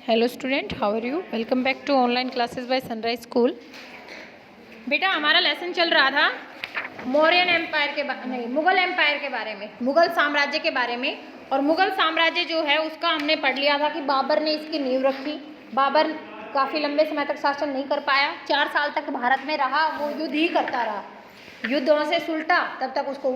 Hello student, how are you? Welcome back to online classes by Sunrise School. बेटा, हमारा lesson चल रहा था मौर्यन एम्पायर के नहीं, मुगल एम्पायर के बारे में, मुगल साम्राज्य के बारे में। और मुगल साम्राज्य जो है उसका हमने पढ़ लिया था कि बाबर ने इसकी नींव रखी। बाबर काफ़ी लंबे समय तक शासन नहीं कर पाया, 4 साल तक भारत में रहा, वो युद्ध ही करता रहा। युद्धों से सुलटा तब तक उसको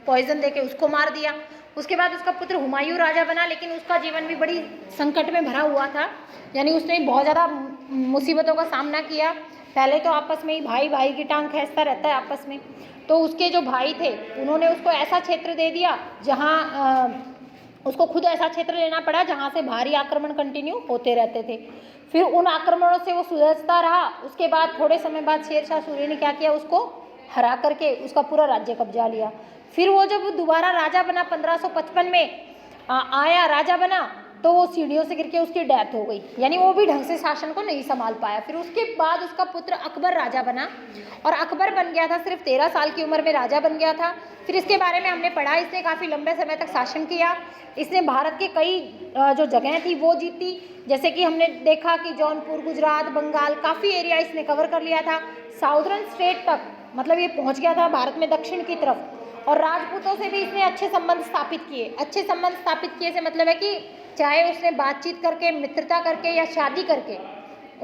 पॉइजन देके उसको मार दिया। उसके बाद उसका पुत्र हुमायूं राजा बना, लेकिन उसका जीवन भी बड़ी संकट में भरा हुआ था, यानी उसने बहुत ज़्यादा मुसीबतों का सामना किया। पहले तो आपस में ही भाई भाई की टांग खींचता रहता है आपस में। तो उसके जो भाई थे उन्होंने उसको ऐसा क्षेत्र दे दिया जहाँ उसको खुद ऐसा क्षेत्र लेना पड़ा जहाँ से भारी आक्रमण कंटिन्यू होते रहते थे। फिर उन आक्रमणों से वो सुलझता रहा। उसके बाद थोड़े समय बाद शेरशाह सूरी ने क्या किया, उसको हरा करके उसका पूरा राज्य कब्जा लिया। फिर वो जब दोबारा राजा बना 1555 में आया राजा बना, तो वो सीढ़ियों से गिर के उसकी डेथ हो गई, यानी वो भी ढंग से शासन को नहीं संभाल पाया। फिर उसके बाद उसका पुत्र अकबर राजा बना, और अकबर बन गया था, सिर्फ 13 साल की उम्र में राजा बन गया था। फिर इसके बारे में हमने पढ़ा, इसने काफ़ी लंबे समय तक शासन किया। इसने भारत के कई जो जगह थी वो जीती, जैसे कि हमने देखा कि जौनपुर, गुजरात, बंगाल, काफ़ी एरिया इसने कवर कर लिया था। साउदर्न स्टेट तक मतलब ये पहुंच गया था भारत में दक्षिण की तरफ। और राजपूतों से भी इसने अच्छे संबंध स्थापित किए। अच्छे संबंध स्थापित किए से मतलब है कि चाहे उसने बातचीत करके, मित्रता करके या शादी करके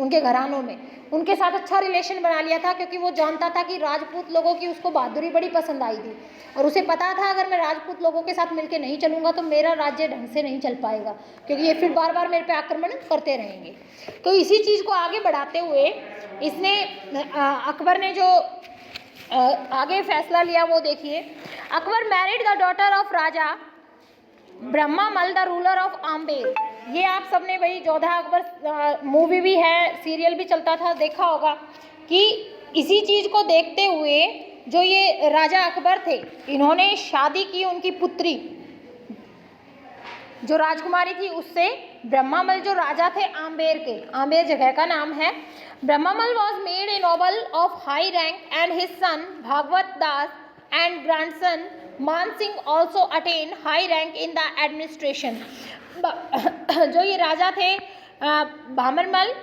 उनके घरानों में उनके साथ अच्छा रिलेशन बना लिया था, क्योंकि वो जानता था कि राजपूत लोगों की उसको बहादुरी बड़ी पसंद आई थी। और उसे पता था अगर मैं राजपूत लोगों के साथ मिलकर नहीं चलूँगा तो मेरा राज्य ढंग से नहीं चल पाएगा, क्योंकि ये फिर बार बार मेरे पे आक्रमण करते रहेंगे। तो इसी चीज़ को आगे बढ़ाते हुए इसने अकबर ने जो आगे फैसला लिया वो देखिए। Akbar married the daughter of Raja Bharmal the ruler of Amber. ये आप सबने भाई जोधा अकबर मूवी भी है, सीरियल भी चलता था, देखा होगा कि इसी चीज़ को देखते हुए जो ये राजा अकबर थे इन्होंने शादी की उनकी पुत्री जो राजकुमारी थी उससे। ब्रह्मामल जो राजा थे आम्बेर के, आम्बेर जगह का नाम है। Bharmal was made a noble of high rank and his son Bhagwat Das and grandson Man Singh also attain high rank in the administration. जो ये राजा थे भामरमल,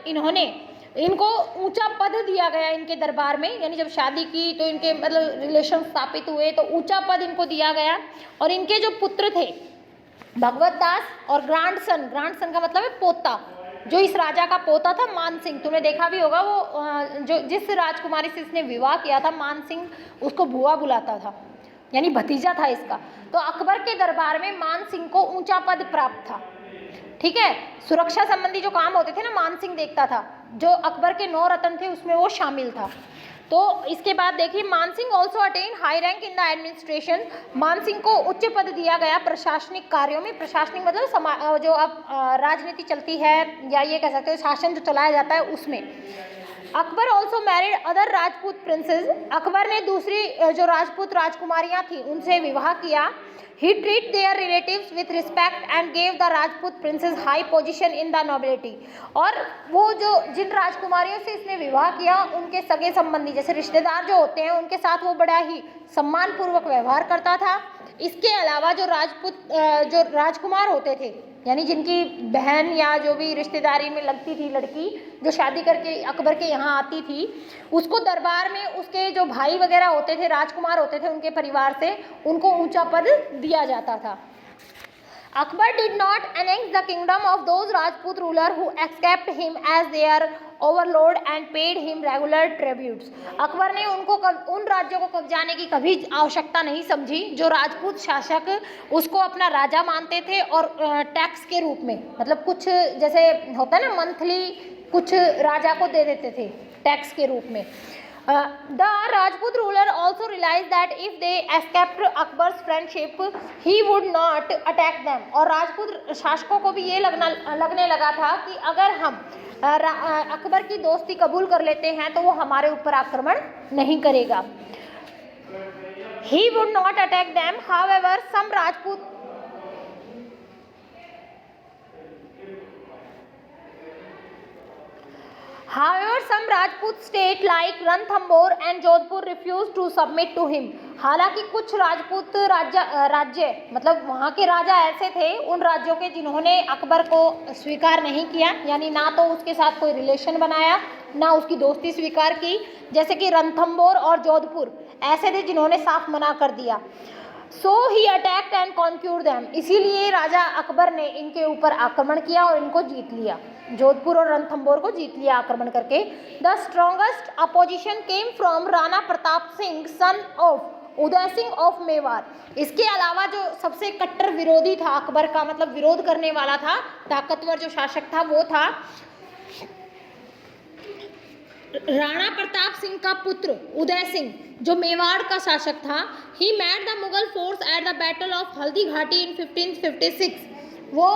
इनको ऊंचा पद दिया गया इनके दरबार में, यानी जब शादी की तो इनके मतलब रिलेशन स्थापित हुए तो ऊंचा पद इनको दिया गया। और इनके जो पुत्र थे भगवत दास और ग्रांडसन, ग्रांडसन का मतलब है पोता, जो इस राजा का पोता था मान सिंह, तुमने देखा भी होगा वो जो जिस राजकुमारी से इसने विवाह किया था मान सिंह, उसको बुआ बुलाता था, यानी भतीजा था इसका। तो अकबर के दरबार में मान सिंह को ऊंचा पद प्राप्त था। ठीक है, सुरक्षा संबंधी जो काम होते थे ना मान सिंह देखता था, जो अकबर के 9 रत्न थे उसमें वो शामिल था। तो इसके बाद देखिए मान Singh also attain high rank in the administration. मान सिंह को उच्च पद दिया गया प्रशासनिक कार्यों में। प्रशासनिक मतलब जो अब राजनीति चलती है या ये कह सकते हो शासन जो चलाया जाता है उसमें। Akbar also married other Rajput princess. Akbar ने दूसरी जो राजपूत राजकुमारियां थी उनसे विवाह किया। He treat their relatives with respect and gave the Rajput princess high position in the nobility। और वो जो जिन राजकुमारियों से इसने विवाह किया उनके सगे संबंधी जैसे रिश्तेदार जो होते हैं उनके साथ वो बड़ा ही सम्मानपूर्वक व्यवहार करता था। इसके अलावा जो जो राजकुमार होते थे, यानी जिनकी बहन या जो भी रिश्तेदारी में लगती थी लड़की जो शादी करके अकबर के यहाँ आती थी, उसको दरबार में उसके जो भाई वगैरह होते थे, राजकुमार होते थे, उनके परिवार से उनको ऊंचा पद दिया जाता था। Akbar did not annex the kingdom of those Rajput ruler who accept him as their overlord and paid him regular tributes. Akbar ने उन राज्यों को कब्जाने की कभी आवश्यकता नहीं समझी जो राजपूत शासक उसको अपना राजा मानते थे और टैक्स के रूप में, मतलब कुछ जैसे होता है ना मंथली, कुछ राजा को दे देते थे टैक्स के रूप में। The Rajput ruler also realized that if they escaped Akbar's friendship, he would not attack them। और राजपूत शासकों को भी ये लगने लगा था कि अगर हम अकबर की दोस्ती कबूल कर लेते हैं तो वो हमारे ऊपर आक्रमण नहीं करेगा। He would not attack them, however some Rajput However, some Rajput state like Ranthambore and Jodhpur refused to submit to him। हालांकि कुछ राजपूत राज्य मतलब वहाँ के राजा ऐसे थे उन राज्यों के जिन्होंने अकबर को स्वीकार नहीं किया, यानी ना तो उसके साथ कोई रिलेशन बनाया ना उसकी दोस्ती स्वीकार की, जैसे कि रणथंबोर और जोधपुर ऐसे थे जिन्होंने साफ मना कर दिया। सो ही अटैक्ड एंड कॉन्क्यूर्ड देम, इसीलिए राजा अकबर ने इनके ऊपर आक्रमण किया और इनको जीत लिया, जोधपुर और रणथंबोर को जीत लिया आक्रमण करके। The strongest opposition came from Rana Pratap Singh son of Uday Singh of Mewar. इसके अलावा जो सबसे कट्टर विरोधी था अकबर का, मतलब विरोध करने वाला था, ताकतवर जो शासक था वो था राणा प्रताप सिंह का पुत्र उदय सिंह, जो मेवाड़ का शासक था। He met the Mughal force at the battle of Haldi Ghati इन 1556। वो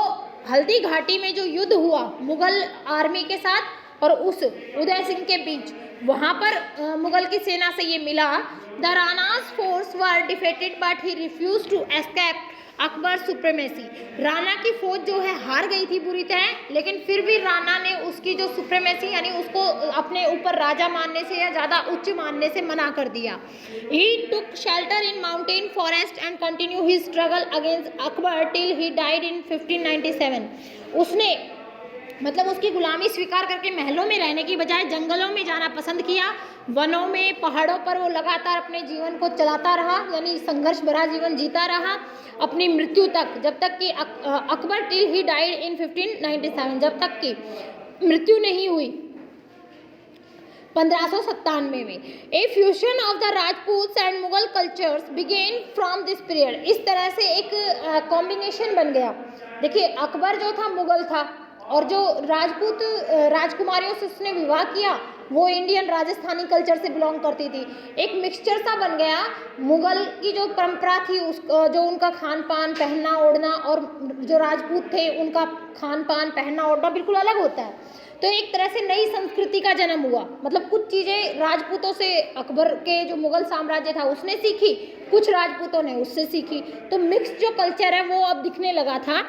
हल्दी घाटी में जो युद्ध हुआ मुगल आर्मी के साथ और उस उदय सिंह के बीच, वहाँ पर मुगल की सेना से ये मिला। The Rana's force were defeated but he refuse to escape Akbar supremacy. Rana की फौज जो है हार गई थी बुरी तरह, लेकिन फिर भी राणा ने उसकी जो सुप्रीमेसी यानी उसको अपने ऊपर राजा मानने से या ज़्यादा उच्च मानने से मना कर दिया। He took shelter in mountain forest and continue his struggle against Akbar till he died in 1597। उसने मतलब उसकी गुलामी स्वीकार करके महलों में रहने की बजाय जंगलों में जाना पसंद किया, वनों में पहाड़ों पर वो लगातार अपने जीवन को चलाता रहा, यानी संघर्ष भरा जीवन जीता रहा अपनी मृत्यु तक, जब तक कि Akbar till he died in 1597, जब तक कि मृत्यु नहीं हुई 1597 में। A fusion of the Rajput and Mughal cultures began from this period. इस तरह से एक कॉम्बिनेशन बन गया। देखिए अकबर जो था मुगल था और जो राजपूत राजकुमारियों से उसने विवाह किया वो इंडियन राजस्थानी कल्चर से बिलोंग करती थी। एक मिक्सचर सा बन गया। मुगल की जो परंपरा थी उस जो उनका खान पान पहनना ओढ़ना और जो राजपूत थे उनका खान पान पहनना ओढ़ना बिल्कुल अलग होता है। तो एक तरह से नई संस्कृति का जन्म हुआ। मतलब कुछ चीज़ें राजपूतों से अकबर के जो मुगल साम्राज्य था उसने सीखी, कुछ राजपूतों ने उससे सीखी, तो मिक्स जो कल्चर है वो अब दिखने लगा था।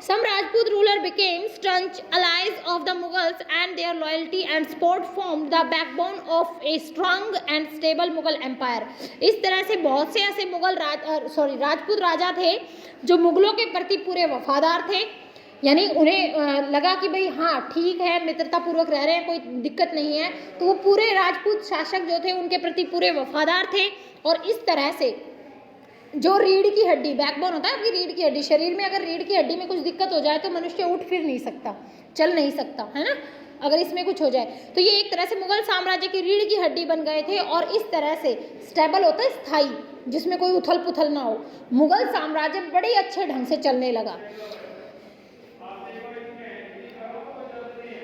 Some Rajput ruler became staunch allies of the Mughals and their loyalty and support form the backbone of a strong and stable Mughal empire. इस तरह से बहुत से ऐसे राजपूत राजा थे जो मुगलों के प्रति पूरे वफादार थे, यानी उन्हें लगा कि भाई हाँ ठीक है मित्रतापूर्वक रह रहे हैं, कोई दिक्कत नहीं है, तो वो पूरे राजपूत शासक जो थे उनके प्रति पूरे वफादार थे। और इस तरह से जो रीढ़ की हड्डी बैकबोन होता है आपकी रीढ़ की हड्डी, शरीर में अगर रीढ़ की हड्डी में कुछ दिक्कत हो जाए तो मनुष्य उठ फिर नहीं सकता, चल नहीं सकता, है ना, अगर इसमें कुछ हो जाए तो ये एक तरह से मुगल साम्राज्य की रीढ़ की हड्डी बन गए थे। और इस तरह से स्टेबल होता है स्थायी, जिसमें कोई उथल पुथल ना हो, मुगल साम्राज्य बड़े अच्छे ढंग से चलने लगा।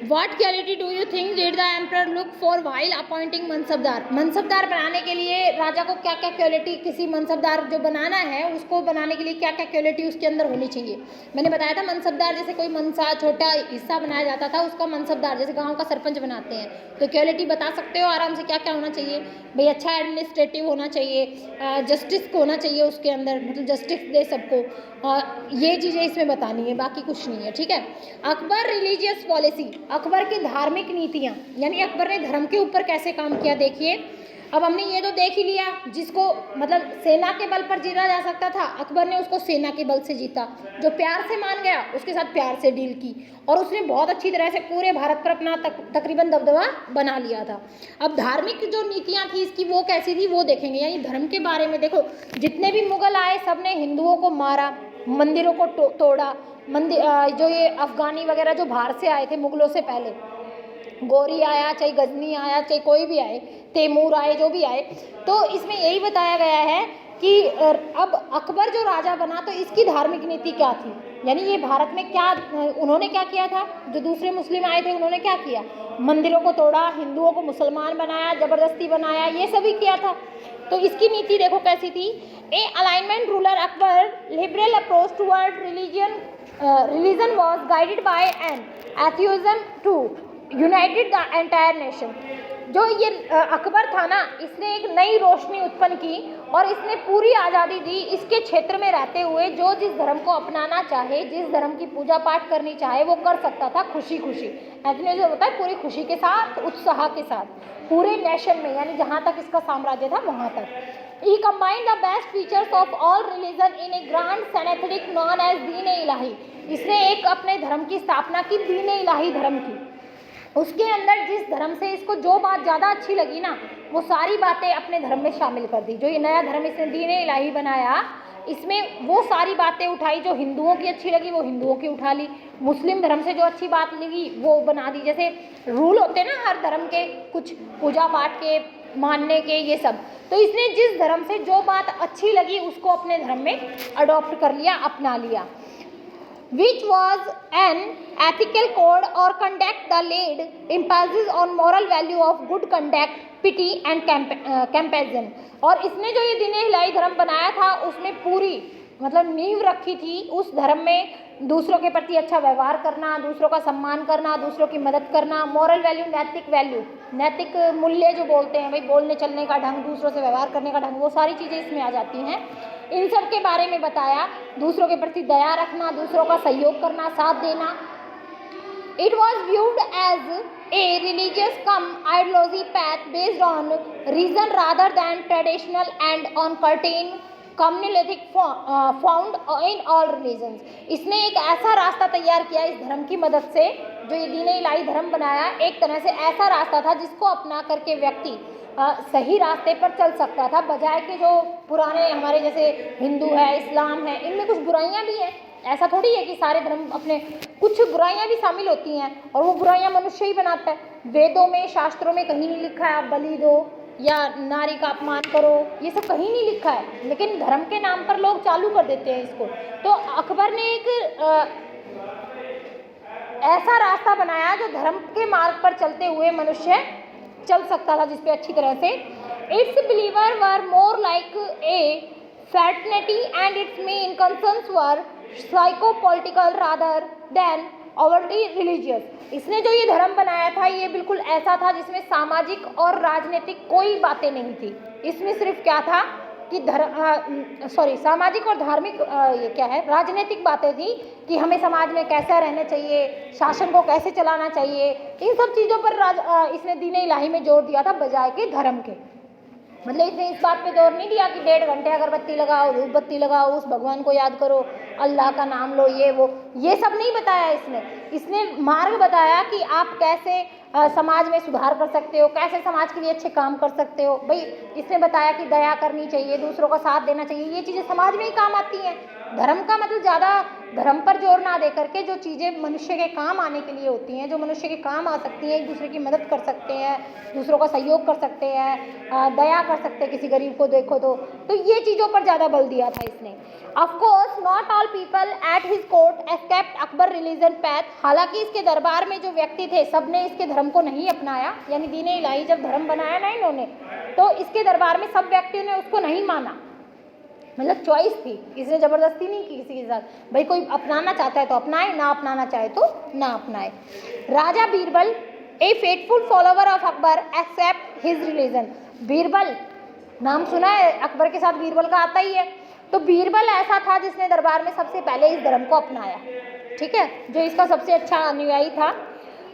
What quality do you think did the emperor look for while appointing mansabdar? Mansabdar बनाने के लिए राजा को क्या क्या क्वालिटी, किसी मनसबदार जो बनाना है उसको बनाने के लिए क्या क्या क्वालिटी उसके अंदर होनी चाहिए। मैंने बताया था मनसबदार जैसे कोई मनसा छोटा हिस्सा बनाया जाता था उसका मनसबदार, जैसे गांव का सरपंच बनाते हैं, तो क्वालिटी बता सकते हो आराम से क्या क्या होना चाहिए भाई। अच्छा एडमिनिस्ट्रेटिव होना चाहिए, जस्टिस होना चाहिए उसके अंदर, मतलब जस्टिस दे सबको, ये चीज़ें इसमें बतानी है, बाकी कुछ नहीं है, ठीक है। अकबर रिलीजियस पॉलिसी, अकबर की धार्मिक नीतियाँ, यानी अकबर ने धर्म के ऊपर कैसे काम किया। देखिए अब हमने ये तो देख ही लिया, जिसको मतलब सेना के बल पर जीता जा सकता था अकबर ने उसको सेना के बल से जीता, जो प्यार से मान गया उसके साथ प्यार से डील की और उसने बहुत अच्छी तरह से पूरे भारत पर अपना तकरीबन दबदबा बना लिया था। अब धार्मिक जो नीतियाँ थी इसकी वो कैसी थी वो देखेंगे, यानी धर्म के बारे में। देखो जितने भी मुगल आए सब ने हिंदुओं को मारा, मंदिरों को तोड़ा, मंदिर जो ये अफगानी वगैरह जो बाहर से आए थे मुगलों से पहले, गौरी आया चाहे गजनी आया चाहे कोई भी आए, तैमूर आए, जो भी आए, तो इसमें यही बताया गया है कि अब अकबर जो राजा बना तो इसकी धार्मिक नीति क्या थी, यानी ये भारत में क्या उन्होंने क्या किया था। जो दूसरे मुस्लिम आए थे उन्होंने क्या किया, मंदिरों को तोड़ा, हिंदुओं को मुसलमान बनाया, ज़बरदस्ती बनाया, ये सभी किया था। तो इसकी नीति देखो कैसी थी। A alignment ruler Akbar liberal approach toward religion was guided by an enthusiasm to united the entire nation. जो ये अकबर था ना, इसने एक नई रोशनी उत्पन्न की और इसने पूरी आज़ादी दी इसके क्षेत्र में रहते हुए, जो जिस धर्म को अपनाना चाहे, जिस धर्म की पूजा पाठ करनी चाहे वो कर सकता था खुशी खुशी। एथनिज्म होता है पूरी खुशी के साथ, उत्साह के साथ, पूरे नेशन में, यानी जहाँ तक इसका साम्राज्य था वहाँ तक। He combined the best features of all religion in a grand synthetic known as दीन-ए-इलाही। इसने एक अपने धर्म की स्थापना की, दीन-ए-इलाही धर्म की। उसके अंदर जिस धर्म से इसको जो बात ज़्यादा अच्छी लगी ना, वो सारी बातें अपने धर्म में शामिल कर दी। जो ये नया धर्म इसने दीन-ए-इलाही बनाया, इसमें वो सारी बातें उठाई जो हिंदुओं की अच्छी लगी, वो हिंदुओं की उठा ली। मुस्लिम धर्म से जो अच्छी बात लगी वो बना दी। जैसे रूल होते हैं ना हर धर्म के, कुछ पूजा पाठ के, मानने के, ये सब। तो इसने जिस धर्म से जो बात अच्छी लगी उसको अपने धर्म में अडॉप्ट कर लिया, अपना लिया। Which was an ethical code or conduct that laid emphasis on moral value of good conduct, pity and compassion। और इसने जो ये दीन-ए-इलाही धर्म बनाया था उसमें पूरी मतलब नींव रखी थी उस धर्म में, दूसरों के प्रति अच्छा व्यवहार करना, दूसरों का सम्मान करना, दूसरों की मदद करना, मॉरल वैल्यू, नैतिक मूल्य जो बोलते हैं भाई, बोलने चलने का ढंग, दूसरों से व्यवहार करने का ढंग, वो सारी चीज़ें इसमें आ जाती हैं। इन सब के बारे में बताया। दूसरों के प्रति दया रखना, दूसरों का सहयोग करना, साथ देना। It was viewed as a religious cum ideology path based on reason rather than traditional and on certain communalistic found in all religions। इसने एक ऐसा रास्ता तैयार किया इस धर्म की मदद से, जो ये दीन-ए-इलाही धर्म बनाया, एक तरह से ऐसा रास्ता था जिसको अपना करके व्यक्ति सही रास्ते पर चल सकता था, बजाय कि जो पुराने हमारे जैसे हिंदू है, इस्लाम है, इनमें कुछ बुराइयां भी हैं। ऐसा थोड़ी है कि सारे धर्म अपने, कुछ बुराइयां भी शामिल होती हैं और वो बुराइयां मनुष्य ही बनाता है। वेदों में, शास्त्रों में कहीं नहीं लिखा है आप बलि दो या नारी का अपमान करो, ये सब कहीं नहीं लिखा है, लेकिन धर्म के नाम पर लोग चालू कर देते हैं इसको। तो अकबर ने एक ऐसा रास्ता बनाया जो धर्म के मार्ग पर चलते हुए मनुष्य चल सकता था, जिसपे अच्छी तरह से। It's believer were more like a fraternity and its main concerns were psycho-political rather than overtly religious। इसने जो ये धर्म बनाया था ये बिल्कुल ऐसा था जिसमें सामाजिक और राजनीतिक कोई बातें नहीं थी। इसमें सिर्फ क्या था कि सामाजिक और धार्मिक ये क्या है, राजनीतिक बातें थी कि हमें समाज में कैसा रहना चाहिए, शासन को कैसे चलाना चाहिए, इन सब चीज़ों पर इसने दीन-ए-इलाही में जोर दिया था, बजाय के धर्म के। मतलब इसने इस बात पे जोर नहीं दिया कि 1.5 घंटे अगरबत्ती लगाओ, धूप बत्ती लगाओ, उस भगवान को याद करो, अल्लाह का नाम लो, ये वो, ये सब नहीं बताया इसने मार्ग बताया कि आप कैसे समाज में सुधार कर सकते हो, कैसे समाज के लिए अच्छे काम कर सकते हो। भाई इसने बताया कि दया करनी चाहिए, दूसरों का साथ देना चाहिए, ये चीज़ें समाज में ही काम आती हैं। धर्म का मतलब ज़्यादा धर्म पर जोर ना दे करके जो चीज़ें मनुष्य के काम आने के लिए होती हैं, जो मनुष्य के काम आ सकती हैं, एक दूसरे की मदद कर सकते हैं, दूसरों का सहयोग कर सकते हैं, दया कर सकते हैं, किसी गरीब को देखो तो ये चीज़ों पर ज़्यादा बल दिया था इसने। Of course not all people at his court accept Akbar religion path. हालांकि इसके दरबार में जो व्यक्ति थे सब ने इसके धर्म को नहीं अपनाया, यानी दीन-ए-इलाही जब धर्म बनाया ना इन्होंने, तो इसके दरबार में सब व्यक्तियों ने उसको नहीं माना। मतलब चॉइस थी, इसने ज़बरदस्ती नहीं की किसी के साथ, भाई कोई अपनाना चाहता है तो अपनाए, ना अपनाना चाहे तो ना अपनाए। Raja Birbal a faithful follower of Akbar accept his religion. Birbal नाम सुना है, अकबर के साथ बीरबल का आता ही है। तो बीरबल ऐसा था जिसने दरबार में सबसे पहले इस धर्म को अपनाया, ठीक है, जो इसका सबसे अच्छा अनुयायी था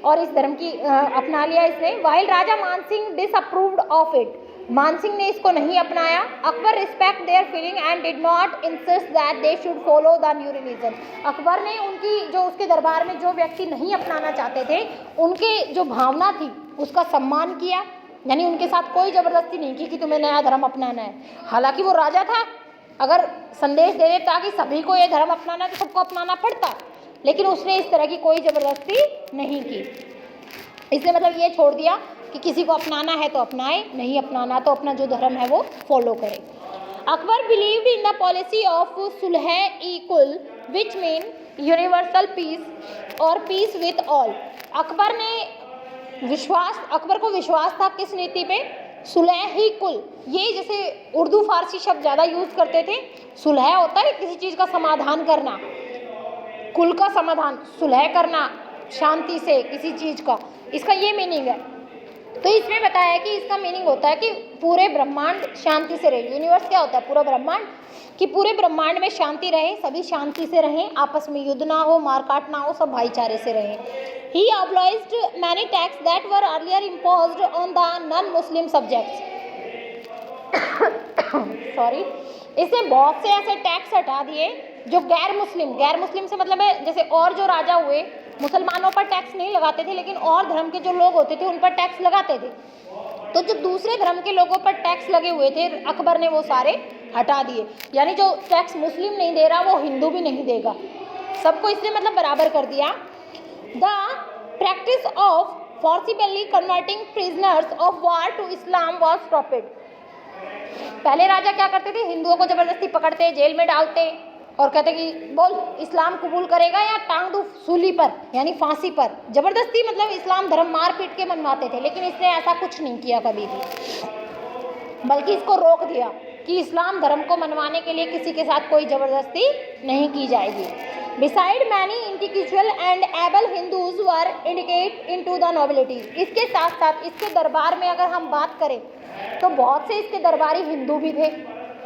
और इस धर्म की अपना लिया इसने। While Raja Mansingh disapproved of it, Mansingh ने इसको नहीं अपनाया। Akbar respect there feeling and did not insist that they should follow the new religion. Akbar ने उनकी जो उसके दरबार में जो व्यक्ति नहीं अपनाना चाहते थे उनके जो भावना थी उसका सम्मान किया, यानी उनके साथ कोई ज़बरदस्ती नहीं की कि तुम्हें नया धर्म अपनाना है। हालांकि वो राजा था, अगर संदेश दे देता कि सभी को ये धर्म अपनाना है तो सबको अपनाना पड़ता, लेकिन उसने इस तरह की कोई ज़बरदस्ती नहीं की। इसने मतलब ये छोड़ दिया कि किसी को अपनाना है तो अपनाए, नहीं अपनाना तो अपना जो धर्म है वो फॉलो करे। Akbar believed in the policy of Sulh e Kul which mean universal peace और पीस विथ ऑल। अकबर को विश्वास था किस नीति पे? सुलह ही कुल। ये जैसे उर्दू फारसी शब्द ज़्यादा यूज़ करते थे। सुलह होता है किसी चीज़ का समाधान करना, कुल का समाधान, सुलह करना शांति से किसी चीज़ का, इसका ये मीनिंग है। तो इसमें बताया कि इसका मीनिंग होता है कि पूरे ब्रह्मांड शांति से रहे। यूनिवर्स क्या होता है? पूरा ब्रह्मांड, कि पूरे ब्रह्मांड में शांति रहे, सभी शांति से रहें, आपस में युद्ध ना हो, मारकाट ना हो, सब भाईचारे से रहें। He abolished many taxes that were earlier imposed on the non-Muslim subjects। Sorry, इसने बहुत से ऐसे टैक्स हटा दिए जो गैर मुस्लिम से मतलब है जैसे और जो राजा हुए मुसलमानों पर टैक्स नहीं लगाते थे, लेकिन और धर्म के जो लोग होते थे उन पर टैक्स लगाते थे। तो जो दूसरे धर्म के लोगों पर टैक्स लगे हुए थे अकबर ने वो सारे हटा दिए, यानी जो टैक्स मुस्लिम नहीं दे रहा वो हिंदू भी नहीं देगा, सबको इसने मतलब बराबर कर दिया। The practice of forcibly converting prisoners of war to Islam was stopped. पहले राजा क्या करते थे, हिंदुओं को जबरदस्ती पकड़ते, जेल में डालते और कहते कि बोल इस्लाम कबूल करेगा या टांग दो सूली पर, यानी फांसी पर, जबरदस्ती मतलब इस्लाम धर्म मार पीट के मनवाते थे। लेकिन इसने ऐसा कुछ नहीं किया कभी भी, बल्कि इसको रोक दिया कि इस्लाम धर्म को मनवाने के लिए किसी के साथ कोई ज़बरदस्ती नहीं की जाएगी। Beside many intellectual and able Hindus were indicate into the nobility. इसके साथ साथ इसके दरबार में अगर हम बात करें तो बहुत से इसके दरबारी हिंदू भी थे,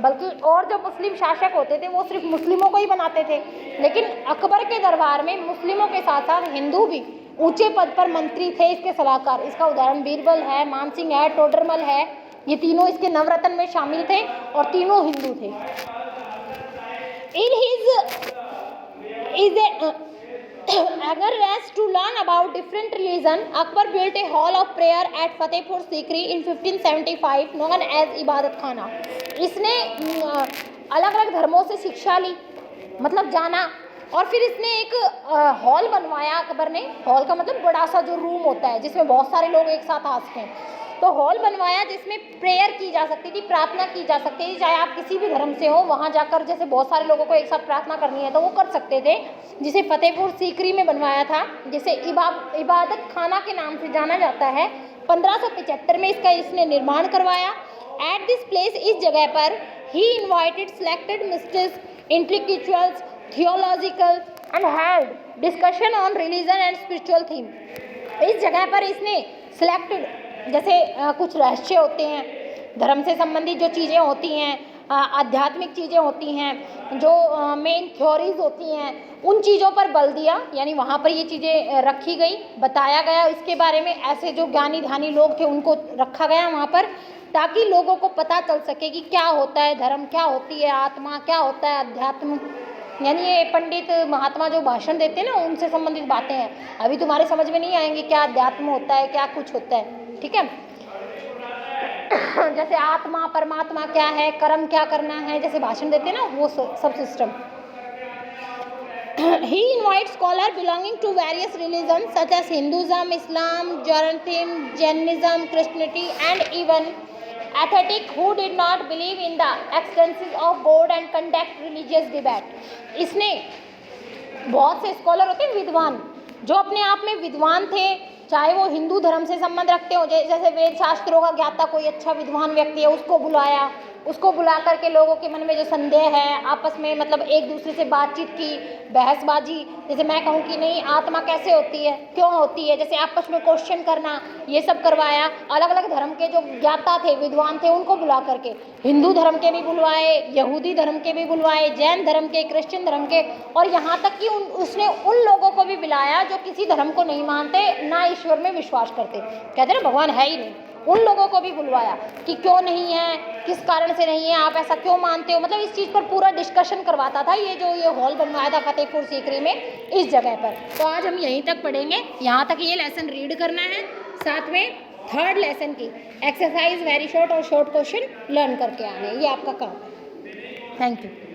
बल्कि और जो मुस्लिम शासक होते थे वो सिर्फ मुस्लिमों को ही बनाते थे, लेकिन अकबर के दरबार में मुस्लिमों के साथ साथ हिंदू भी ऊंचे पद पर मंत्री थे, इसके सलाहकार। इसका उदाहरण बीरबल है, मानसिंह है, टोडरमल है, ये तीनों इसके नवरत्न में शामिल थे और तीनों हिंदू थे। इन हिज अगर रेस्ट to learn about different religion, Akbar built a hall of prayer at Fatehpur Sikri in 1575 known as Ibadat Khana. इसने अलग अलग धर्मों से शिक्षा ली, मतलब जाना, और फिर इसने एक हॉल बनवाया अकबर ने। हॉल का मतलब बड़ा सा जो रूम होता है जिसमें बहुत सारे लोग एक साथ आ सकें, तो हॉल बनवाया जिसमें प्रेयर की जा सकती थी, प्रार्थना की जा सकती थी, चाहे आप किसी भी धर्म से हो। वहाँ जाकर जैसे बहुत सारे लोगों को एक साथ प्रार्थना करनी है तो वो कर सकते थे, जिसे फतेहपुर सीकरी में बनवाया था, जिसे इबादत खाना के नाम से जाना जाता है। 1575 में इसका इसने निर्माण करवाया। एट दिस प्लेस, इस जगह पर, ही invited selected misters, intellectuals, theological and held discussion on religion and spiritual theme. इस जगह पर इसने सिलेक्टेड, जैसे कुछ रहस्य होते हैं, धर्म से संबंधित जो चीज़ें होती हैं, आध्यात्मिक चीज़ें होती हैं, जो मेन थ्योरीज होती हैं, उन चीज़ों पर बल दिया, यानी वहाँ पर ये चीज़ें रखी गई, बताया गया इसके बारे में। ऐसे जो ज्ञानी ध्यानी लोग थे उनको रखा गया वहाँ पर, ताकि लोगों को पता चल सके कि क्या होता है धर्म, क्या होती है आत्मा, क्या होता है अध्यात्म। यानी ये पंडित महात्मा जो भाषण देते हैं ना, उनसे संबंधित बातें हैं। अभी तुम्हारे समझ में नहीं आएंगी क्या अध्यात्म होता है, क्या कुछ होता है, ठीक है। जैसे आत्मा परमात्मा क्या है, कर्म क्या करना है, जैसे भाषण देते हैं ना, वो सब system. He invites scholars belonging to various religions such as Hinduism, Islam, Jainism, Jainism, Christianity, and even atheists who did not believe in the existence of God and conduct religious debate. इसने बहुत से scholar होते हैं विद्वान, जो अपने आप में विद्वान थे, चाहे वो हिंदू धर्म से संबंध रखते हो, जैसे वेद शास्त्रों का ज्ञाता कोई अच्छा विद्वान व्यक्ति है, उसको बुलाया, उसको बुला करके लोगों के मन में जो संदेह है आपस में मतलब एक दूसरे से बातचीत की, बहसबाजी। जैसे मैं कहूँ कि नहीं आत्मा कैसे होती है, क्यों होती है, जैसे आपस में क्वेश्चन करना, ये सब करवाया। अलग अलग धर्म के जो ज्ञाता थे, विद्वान थे, उनको बुला करके, हिंदू धर्म के भी बुलवाए, यहूदी धर्म के भी बुलवाए, जैन धर्म के, क्रिश्चियन धर्म के, और यहाँ तक कि उसने उन लोगों को भी बुलाया जो किसी धर्म को नहीं मानते, ना ईश्वर में विश्वास करते, कहते ना भगवान है ही नहीं, उन लोगों को भी बुलवाया कि क्यों नहीं है, किस कारण से नहीं है, आप ऐसा क्यों मानते हो। मतलब इस चीज़ पर पूरा डिस्कशन करवाता था ये हॉल बनवाया था फतेहपुर सीकरी में इस जगह पर। तो आज हम यहीं तक पढ़ेंगे, यहाँ तक ये लेसन रीड करना है, साथ में थर्ड लेसन की एक्सरसाइज वेरी शॉर्ट और शॉर्ट क्वेश्चन लर्न करके आने, ये आपका काम है। Thank you.